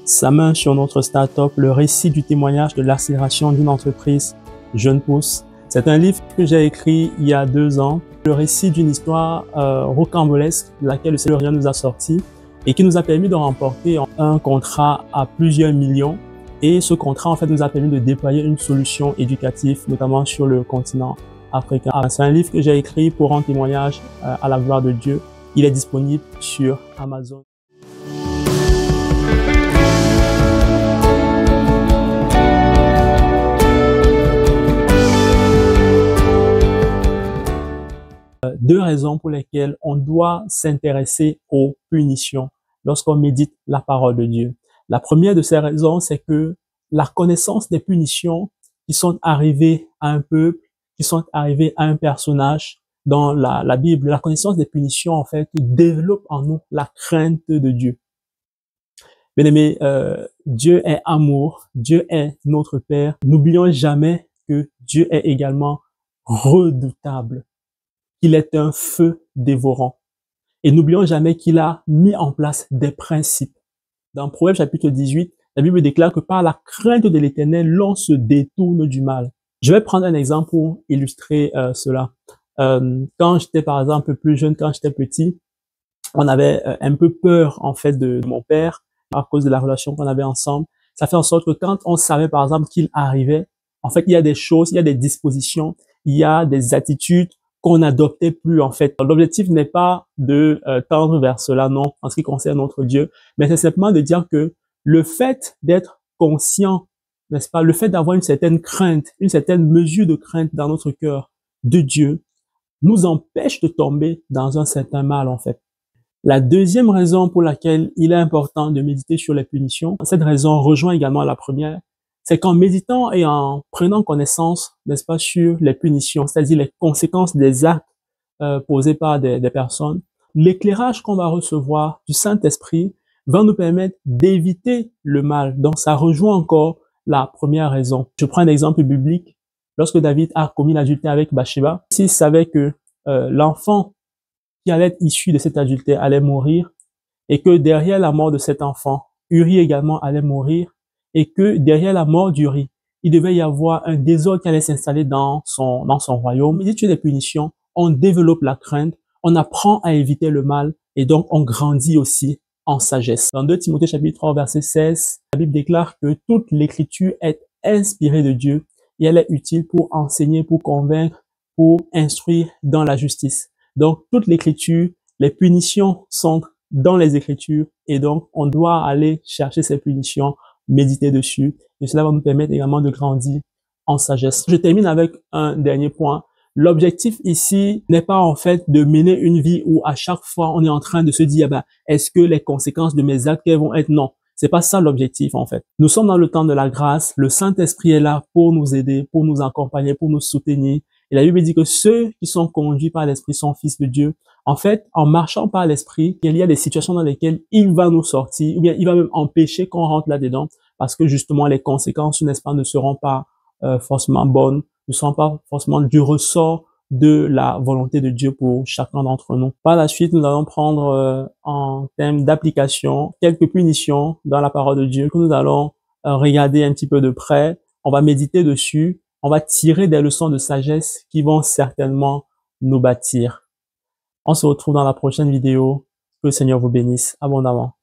sa main sur notre start-up, le récit du témoignage de l'accélération d'une entreprise jeune pousse. C'est un livre que j'ai écrit il y a 2 ans, le récit d'une histoire rocambolesque de laquelle le Seigneur nous a sortis et qui nous a permis de remporter un contrat à plusieurs millions. Et ce contrat, en fait, nous a permis de déployer une solution éducative, notamment sur le continent africain. C'est un livre que j'ai écrit pour rendre témoignage à la gloire de Dieu. Il est disponible sur Amazon. Deux raisons pour lesquelles on doit s'intéresser aux punitions lorsqu'on médite la parole de Dieu. La première de ces raisons, c'est que la connaissance des punitions qui sont arrivées à un peuple, qui sont arrivées à un personnage dans la Bible, la connaissance des punitions, en fait, développe en nous la crainte de Dieu. Bien-aimés, Dieu est amour, Dieu est notre Père. N'oublions jamais que Dieu est également redoutable. Il est un feu dévorant. Et n'oublions jamais qu'il a mis en place des principes. Dans Proverbe chapitre 18, la Bible déclare que par la crainte de l'Éternel, l'on se détourne du mal. Je vais prendre un exemple pour illustrer cela. Quand j'étais par exemple un peu plus jeune, quand j'étais petit, on avait un peu peur en fait de mon père à cause de la relation qu'on avait ensemble. Ça fait en sorte que quand on savait par exemple qu'il arrivait, en fait il y a des choses, il y a des dispositions, il y a des attitudes qu'on n'adoptait plus en fait. L'objectif n'est pas de tendre vers cela, non, en ce qui concerne notre Dieu, mais c'est simplement de dire que le fait d'être conscient, n'est-ce pas, le fait d'avoir une certaine crainte, une certaine mesure de crainte dans notre cœur de Dieu, nous empêche de tomber dans un certain mal en fait. La deuxième raison pour laquelle il est important de méditer sur les punitions, cette raison rejoint également la première, c'est qu'en méditant et en prenant connaissance, n'est-ce pas, sur les punitions, c'est-à-dire les conséquences des actes posés par des personnes, l'éclairage qu'on va recevoir du Saint-Esprit va nous permettre d'éviter le mal. Donc, ça rejoint encore la première raison. Je prends un exemple biblique. Lorsque David a commis l'adultère avec Bathsheba, s'il savait que l'enfant qui allait être issu de cet adultère allait mourir et que derrière la mort de cet enfant, Uri également allait mourir, et que derrière la mort d'Uri, il devait y avoir un désordre qui allait s'installer dans son royaume. Il y a des punitions, on développe la crainte, on apprend à éviter le mal, et donc on grandit aussi en sagesse. Dans 2 Timothée chapitre 3 verset 16, la Bible déclare que toute l'écriture est inspirée de Dieu et elle est utile pour enseigner, pour convaincre, pour instruire dans la justice. Donc toute l'écriture, les punitions sont dans les Écritures et donc on doit aller chercher ces punitions, méditer dessus et cela va nous permettre également de grandir en sagesse. Je termine avec un dernier point. L'objectif ici n'est pas en fait de mener une vie où à chaque fois on est en train de se dire est-ce que les conséquences de mes actes vont être non. C'est pas ça l'objectif en fait. Nous sommes dans le temps de la grâce, le Saint-Esprit est là pour nous aider, pour nous accompagner, pour nous soutenir. Et la Bible dit que ceux qui sont conduits par l'Esprit sont fils de Dieu. En fait, en marchant par l'Esprit, il y a des situations dans lesquelles il va nous sortir, ou bien il va même empêcher qu'on rentre là-dedans, parce que justement les conséquences, n'est-ce pas, ne seront pas forcément bonnes, ne seront pas forcément du ressort de la volonté de Dieu pour chacun d'entre nous. Par la suite, nous allons prendre en termes d'application quelques punitions dans la parole de Dieu que nous allons regarder un petit peu de près. On va méditer dessus. On va tirer des leçons de sagesse qui vont certainement nous bâtir. On se retrouve dans la prochaine vidéo. Que le Seigneur vous bénisse abondamment.